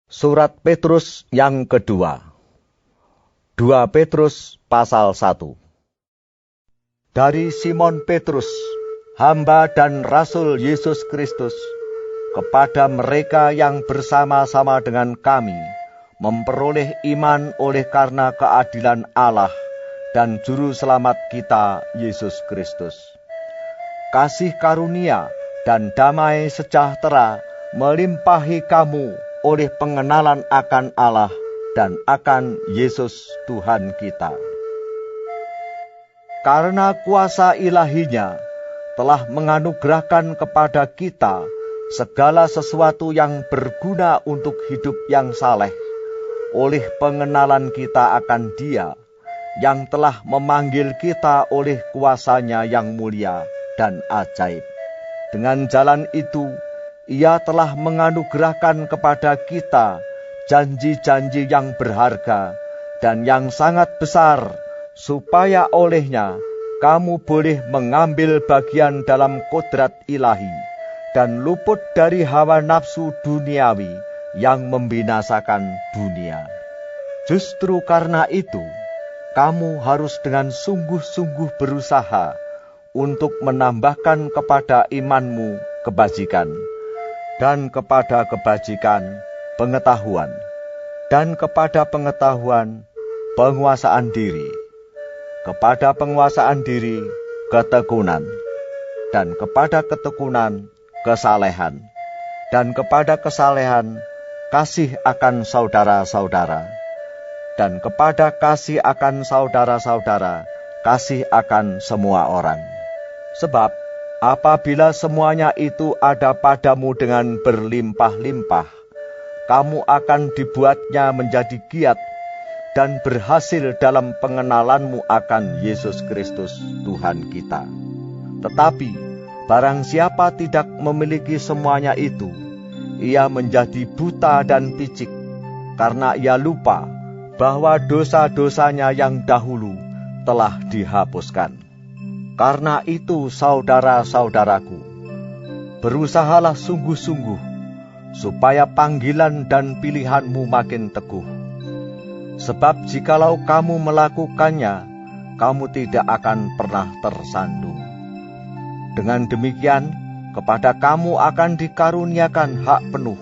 Surat Petrus yang kedua. 2 Petrus pasal 1. Dari Simon Petrus, hamba dan rasul Yesus Kristus, kepada mereka yang bersama-sama dengan kami memperoleh iman oleh karena keadilan Allah dan juru selamat kita Yesus Kristus. Kasih karunia dan damai sejahtera melimpahi kamu oleh pengenalan akan Allah dan akan Yesus Tuhan kita. Karena kuasa ilahinya telah menganugerahkan kepada kita segala sesuatu yang berguna untuk hidup yang saleh, oleh pengenalan kita akan Dia yang telah memanggil kita oleh kuasanya yang mulia dan ajaib. Dengan jalan itu, Ia telah menganugerahkan kepada kita janji-janji yang berharga dan yang sangat besar, supaya olehnya kamu boleh mengambil bagian dalam kodrat ilahi dan luput dari hawa nafsu duniawi yang membinasakan dunia. Justru karena itu, kamu harus dengan sungguh-sungguh berusaha untuk menambahkan kepada imanmu kebajikan, dan kepada kebajikan pengetahuan, dan kepada pengetahuan penguasaan diri, kepada penguasaan diri ketekunan, dan kepada ketekunan kesalehan, dan kepada kesalehan kasih akan saudara-saudara, dan kepada kasih akan saudara-saudara kasih akan semua orang. Sebab apabila semuanya itu ada padamu dengan berlimpah-limpah, kamu akan dibuatnya menjadi giat dan berhasil dalam pengenalanmu akan Yesus Kristus Tuhan kita. Tetapi barang siapa tidak memiliki semuanya itu, ia menjadi buta dan picik, karena ia lupa bahwa dosa-dosanya yang dahulu telah dihapuskan. Karena itu, saudara-saudaraku, berusahalah sungguh-sungguh supaya panggilan dan pilihanmu makin teguh. Sebab jikalau kamu melakukannya, kamu tidak akan pernah tersandung. Dengan demikian, kepada kamu akan dikaruniakan hak penuh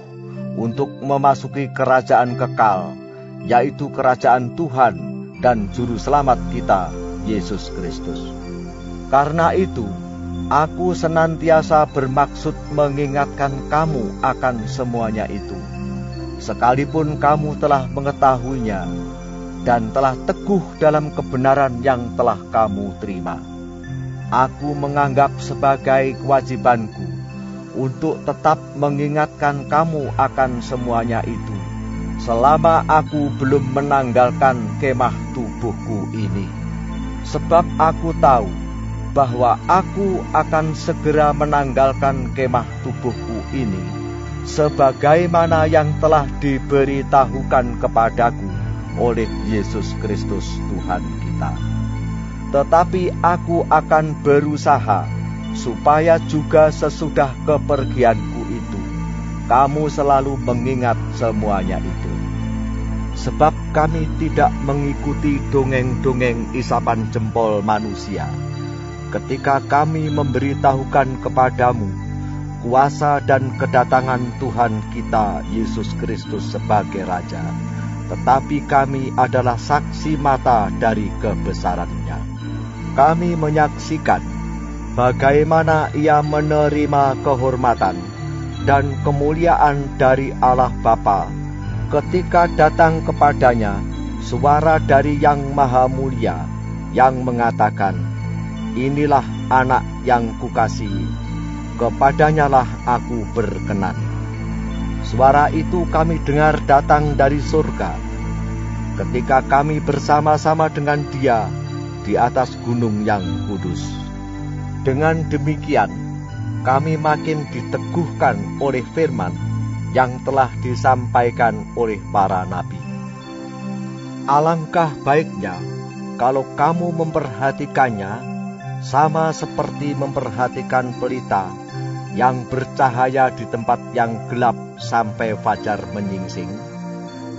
untuk memasuki kerajaan kekal, yaitu kerajaan Tuhan dan Juru Selamat kita, Yesus Kristus. Karena itu, aku senantiasa bermaksud mengingatkan kamu akan semuanya itu, sekalipun kamu telah mengetahuinya dan telah teguh dalam kebenaran yang telah kamu terima. Aku menganggap sebagai kewajibanku untuk tetap mengingatkan kamu akan semuanya itu, selama aku belum menanggalkan kemah tubuhku ini. Sebab aku tahu bahwa aku akan segera menanggalkan kemah tubuhku ini, sebagaimana yang telah diberitahukan kepadaku oleh Yesus Kristus Tuhan kita. Tetapi aku akan berusaha supaya juga sesudah kepergianku itu, kamu selalu mengingat semuanya itu. Sebab kami tidak mengikuti dongeng-dongeng isapan jempol manusia, ketika kami memberitahukan kepadamu kuasa dan kedatangan Tuhan kita Yesus Kristus sebagai Raja, tetapi kami adalah saksi mata dari kebesarannya. Kami menyaksikan bagaimana Ia menerima kehormatan dan kemuliaan dari Allah Bapa, ketika datang kepadanya suara dari Yang Maha Mulia yang mengatakan, "Inilah anak yang kukasihi, kepadanyalah aku berkenan." Suara itu kami dengar datang dari surga, ketika kami bersama-sama dengan Dia di atas gunung yang kudus. Dengan demikian, kami makin diteguhkan oleh firman yang telah disampaikan oleh para nabi. Alangkah baiknya kalau kamu memperhatikannya sama seperti memperhatikan pelita yang bercahaya di tempat yang gelap sampai fajar menyingsing,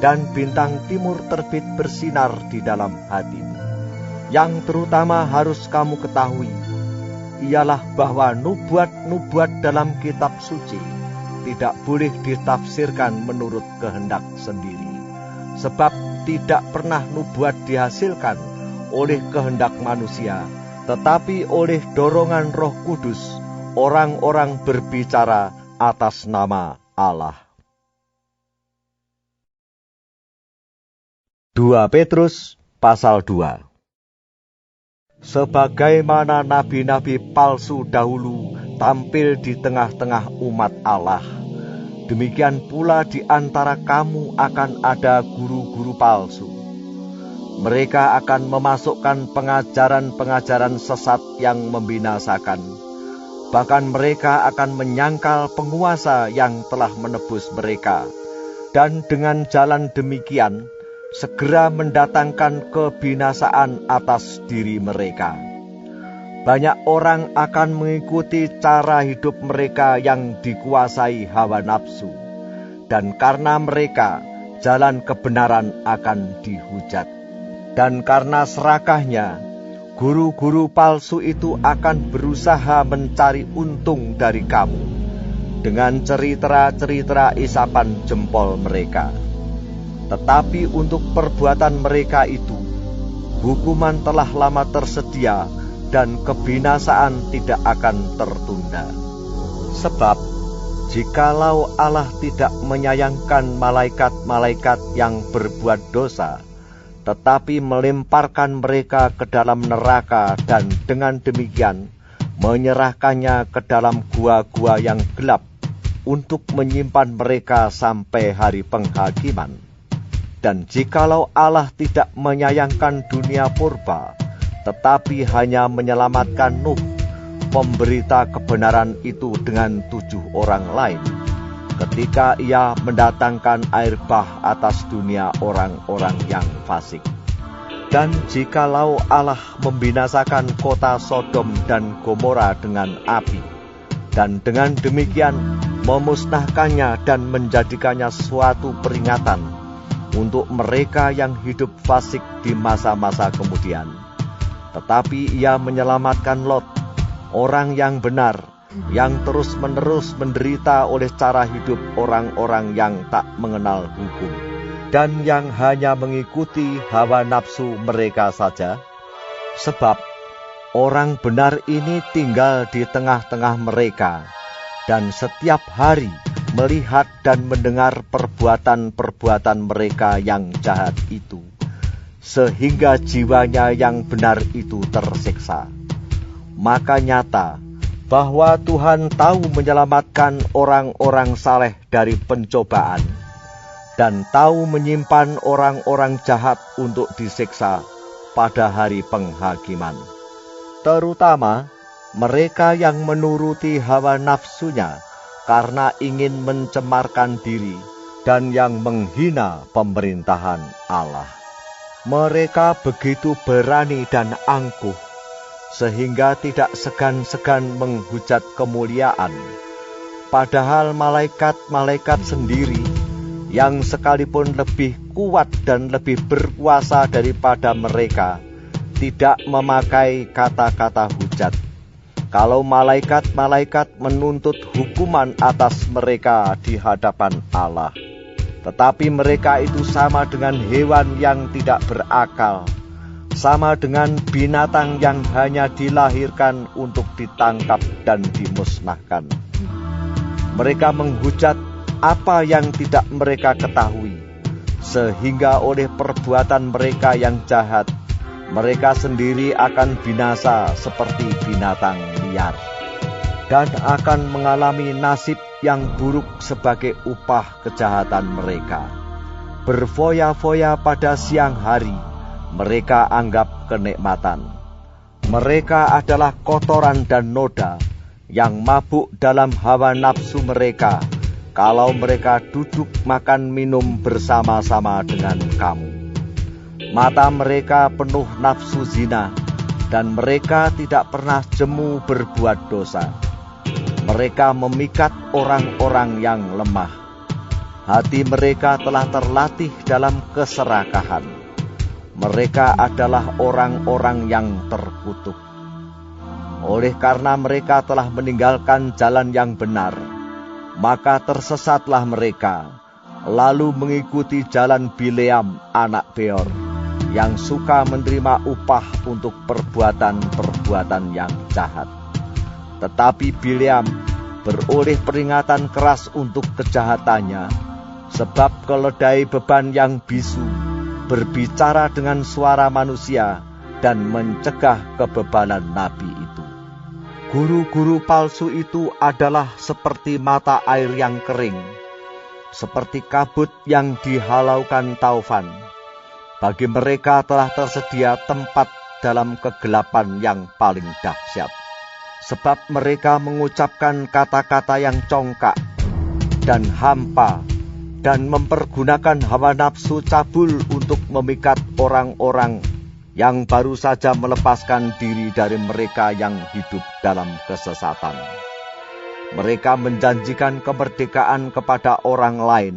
dan bintang timur terbit bersinar di dalam hatimu. Yang terutama harus kamu ketahui, ialah bahwa nubuat-nubuat dalam kitab suci tidak boleh ditafsirkan menurut kehendak sendiri. Sebab tidak pernah nubuat dihasilkan oleh kehendak manusia, tetapi oleh dorongan Roh Kudus, orang-orang berbicara atas nama Allah. 2 Petrus pasal 2. Sebagaimana nabi-nabi palsu dahulu tampil di tengah-tengah umat Allah, demikian pula di antara kamu akan ada guru-guru palsu. Mereka akan memasukkan pengajaran-pengajaran sesat yang membinasakan. Bahkan mereka akan menyangkal penguasa yang telah menebus mereka, dan dengan jalan demikian segera mendatangkan kebinasaan atas diri mereka. Banyak orang akan mengikuti cara hidup mereka yang dikuasai hawa nafsu, dan karena mereka, jalan kebenaran akan dihujat. Dan karena serakahnya, guru-guru palsu itu akan berusaha mencari untung dari kamu dengan cerita-cerita isapan jempol mereka. Tetapi untuk perbuatan mereka itu, hukuman telah lama tersedia dan kebinasaan tidak akan tertunda. Sebab, jikalau Allah tidak menyayangkan malaikat-malaikat yang berbuat dosa, tetapi melemparkan mereka ke dalam neraka dan dengan demikian menyerahkannya ke dalam gua-gua yang gelap untuk menyimpan mereka sampai hari penghakiman. Dan jikalau Allah tidak menyayangkan dunia purba, tetapi hanya menyelamatkan Nuh, pemberita kebenaran itu dengan 7 orang lain, ketika ia mendatangkan air bah atas dunia orang-orang yang fasik. Dan jikalau Allah membinasakan kota Sodom dan Gomora dengan api, dan dengan demikian memusnahkannya dan menjadikannya suatu peringatan untuk mereka yang hidup fasik di masa-masa kemudian. Tetapi ia menyelamatkan Lot, orang yang benar, yang terus-menerus menderita oleh cara hidup orang-orang yang tak mengenal hukum, dan yang hanya mengikuti hawa nafsu mereka saja. Sebab orang benar ini tinggal di tengah-tengah mereka, dan setiap hari melihat dan mendengar perbuatan-perbuatan mereka yang jahat itu, sehingga jiwanya yang benar itu tersiksa. Maka nyata bahwa Tuhan tahu menyelamatkan orang-orang saleh dari pencobaan, dan tahu menyimpan orang-orang jahat untuk disiksa pada hari penghakiman. Terutama mereka yang menuruti hawa nafsunya karena ingin mencemarkan diri dan yang menghina pemerintahan Allah. Mereka begitu berani dan angkuh, sehingga tidak segan-segan menghujat kemuliaan. Padahal malaikat-malaikat sendiri, yang sekalipun lebih kuat dan lebih berkuasa daripada mereka, tidak memakai kata-kata hujat. Kalau malaikat-malaikat menuntut hukuman atas mereka di hadapan Allah, tetapi mereka itu sama dengan hewan yang tidak berakal, sama dengan binatang yang hanya dilahirkan untuk ditangkap dan dimusnahkan. Mereka menghujat apa yang tidak mereka ketahui, sehingga oleh perbuatan mereka yang jahat, mereka sendiri akan binasa seperti binatang liar, dan akan mengalami nasib yang buruk sebagai upah kejahatan mereka. Berfoya-foya pada siang hari, mereka anggap kenikmatan. Mereka adalah kotoran dan noda, yang mabuk dalam hawa nafsu mereka, kalau mereka duduk makan minum bersama-sama dengan kamu. Mata mereka penuh nafsu zina, dan mereka tidak pernah jemu berbuat dosa. Mereka memikat orang-orang yang lemah. Hati mereka telah terlatih dalam keserakahan. Mereka adalah orang-orang yang terkutuk. Oleh karena mereka telah meninggalkan jalan yang benar, maka tersesatlah mereka, lalu mengikuti jalan Bileam anak Beor, yang suka menerima upah untuk perbuatan-perbuatan yang jahat. Tetapi Bileam beroleh peringatan keras untuk kejahatannya, sebab keledai beban yang bisu berbicara dengan suara manusia dan mencegah kebebalan nabi itu. Guru-guru palsu itu adalah seperti mata air yang kering, seperti kabut yang dihalaukan taufan. Bagi mereka telah tersedia tempat dalam kegelapan yang paling dahsyat. Sebab mereka mengucapkan kata-kata yang congkak dan hampa, dan mempergunakan hawa nafsu cabul untuk memikat orang-orang yang baru saja melepaskan diri dari mereka yang hidup dalam kesesatan. Mereka menjanjikan kemerdekaan kepada orang lain,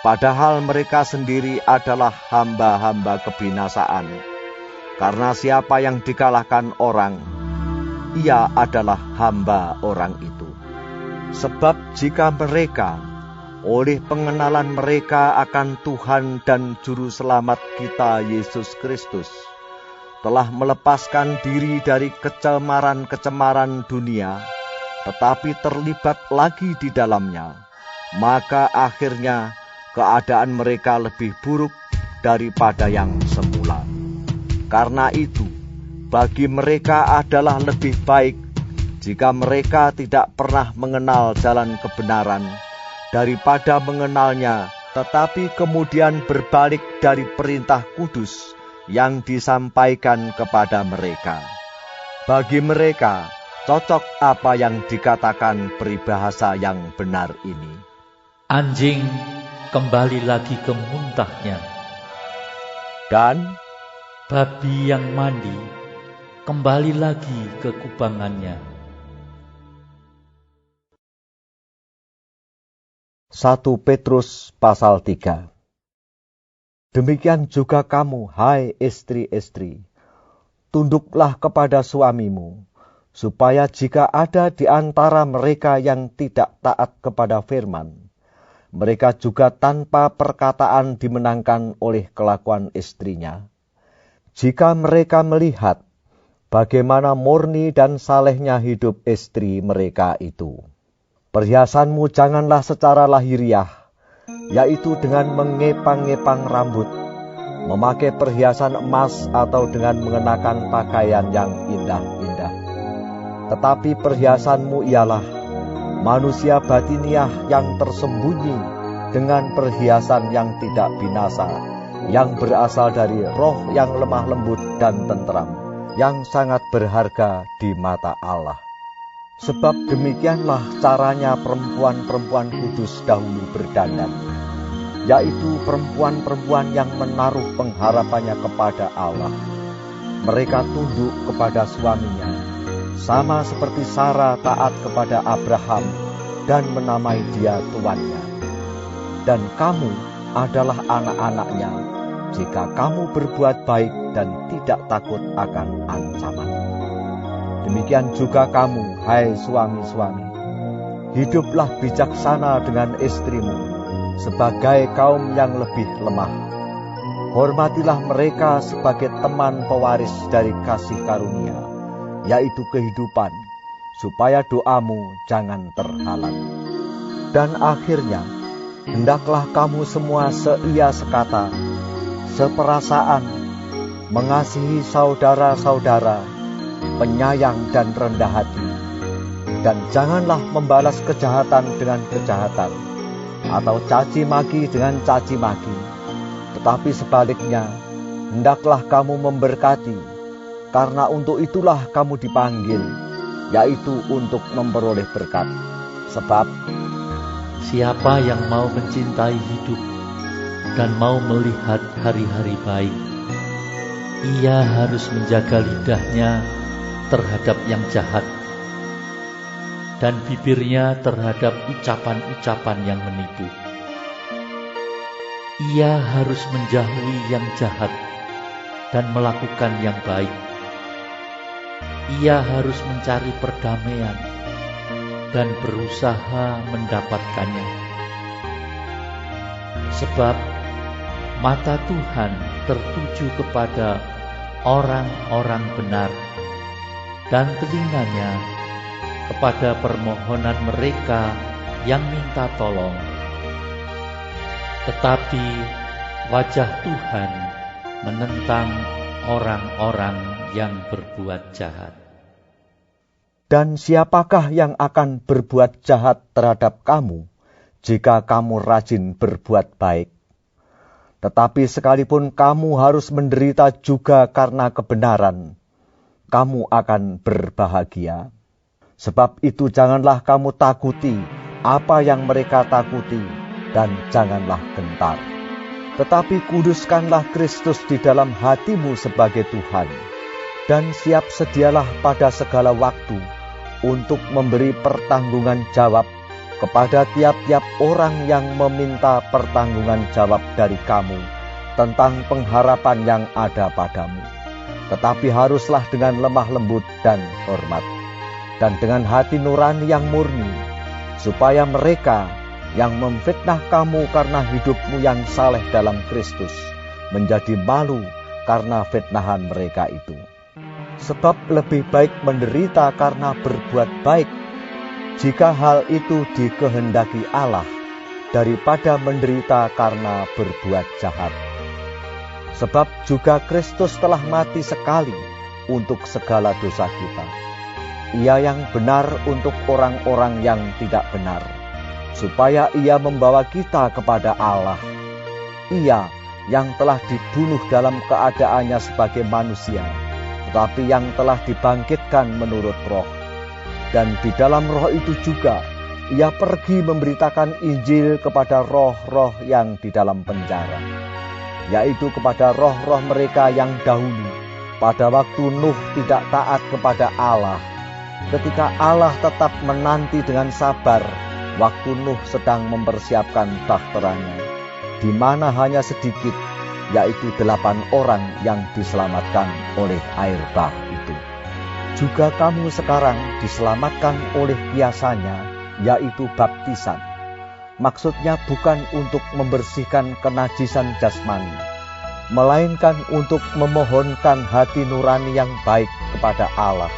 padahal mereka sendiri adalah hamba-hamba kebinasaan. Karena siapa yang dikalahkan orang, ia adalah hamba orang itu. Sebab jika mereka, oleh pengenalan mereka akan Tuhan dan Juru Selamat kita Yesus Kristus, telah melepaskan diri dari kecemaran-kecemaran dunia, tetapi terlibat lagi di dalamnya, maka akhirnya keadaan mereka lebih buruk daripada yang semula. Karena itu, bagi mereka adalah lebih baik jika mereka tidak pernah mengenal jalan kebenaran daripada mengenalnya, tetapi kemudian berbalik dari perintah kudus yang disampaikan kepada mereka. Bagi mereka, cocok apa yang dikatakan peribahasa yang benar ini. Anjing kembali lagi ke muntahnya, dan babi yang mandi kembali lagi ke kubangannya. 1 Petrus pasal 3. Demikian juga kamu, hai istri-istri, tunduklah kepada suamimu, supaya jika ada di antara mereka yang tidak taat kepada firman, mereka juga tanpa perkataan dimenangkan oleh kelakuan istrinya. Jika mereka melihat bagaimana murni dan salehnya hidup istri mereka itu. Perhiasanmu janganlah secara lahiriah, yaitu dengan mengepang-ngepang rambut, memakai perhiasan emas atau dengan mengenakan pakaian yang indah-indah. Tetapi perhiasanmu ialah manusia batiniah yang tersembunyi dengan perhiasan yang tidak binasa, yang berasal dari roh yang lemah lembut dan tentram, yang sangat berharga di mata Allah. Sebab demikianlah caranya perempuan-perempuan kudus dahulu berdandan, yaitu perempuan-perempuan yang menaruh pengharapannya kepada Allah. Mereka tunduk kepada suaminya, sama seperti Sarah taat kepada Abraham dan menamai dia tuannya. Dan kamu adalah anak-anaknya, jika kamu berbuat baik dan tidak takut akan ancaman. Demikian juga kamu, hai suami-suami, hiduplah bijaksana dengan istrimu, sebagai kaum yang lebih lemah. Hormatilah mereka sebagai teman pewaris dari kasih karunia, yaitu kehidupan, supaya doamu jangan terhalang. Dan akhirnya, hendaklah kamu semua seia sekata, seperasaan, mengasihi saudara-saudara, penyayang dan rendah hati, dan janganlah membalas kejahatan dengan kejahatan, atau caci maki dengan caci maki, tetapi sebaliknya, hendaklah kamu memberkati, karena untuk itulah kamu dipanggil, yaitu untuk memperoleh berkat. Sebab siapa yang mau mencintai hidup dan mau melihat hari-hari baik, ia harus menjaga lidahnya terhadap yang jahat, dan bibirnya terhadap ucapan-ucapan yang menipu. Ia harus menjauhi yang jahat dan melakukan yang baik. Ia harus mencari perdamaian dan berusaha mendapatkannya. Sebab mata Tuhan tertuju kepada orang-orang benar, dan telinganya kepada permohonan mereka yang minta tolong. Tetapi wajah Tuhan menentang orang-orang yang berbuat jahat. Dan siapakah yang akan berbuat jahat terhadap kamu jika kamu rajin berbuat baik? Tetapi sekalipun kamu harus menderita juga karena kebenaran, kamu akan berbahagia. Sebab itu janganlah kamu takuti apa yang mereka takuti, dan janganlah gentar. Tetapi kuduskanlah Kristus di dalam hatimu sebagai Tuhan, dan siap sedialah pada segala waktu untuk memberi pertanggungan jawab kepada tiap-tiap orang yang meminta pertanggungan jawab dari kamu tentang pengharapan yang ada padamu. Tetapi haruslah dengan lemah lembut dan hormat, dan dengan hati nurani yang murni, supaya mereka yang memfitnah kamu karena hidupmu yang saleh dalam Kristus menjadi malu karena fitnahan mereka itu. Sebab lebih baik menderita karena berbuat baik, jika hal itu dikehendaki Allah, daripada menderita karena berbuat jahat. Sebab juga Kristus telah mati sekali untuk segala dosa kita. Ia yang benar untuk orang-orang yang tidak benar, supaya ia membawa kita kepada Allah. Ia yang telah dibunuh dalam keadaannya sebagai manusia, tetapi yang telah dibangkitkan menurut roh. Dan di dalam roh itu juga ia pergi memberitakan Injil kepada roh-roh yang di dalam penjara, yaitu kepada roh-roh mereka yang dahulu pada waktu Nuh tidak taat kepada Allah, ketika Allah tetap menanti dengan sabar waktu Nuh sedang mempersiapkan bahteranya, di mana hanya sedikit, yaitu 8 orang yang diselamatkan oleh air bah itu. Juga kamu sekarang diselamatkan oleh kiasannya, yaitu baptisan. Maksudnya bukan untuk membersihkan kenajisan jasmani, melainkan untuk memohonkan hati nurani yang baik kepada Allah,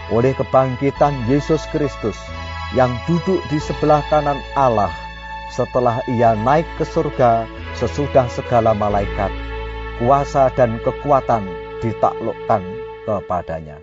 oleh kebangkitan Yesus Kristus yang duduk di sebelah kanan Allah, setelah ia naik ke surga sesudah segala malaikat, kuasa dan kekuatan ditaklukkan kepadanya.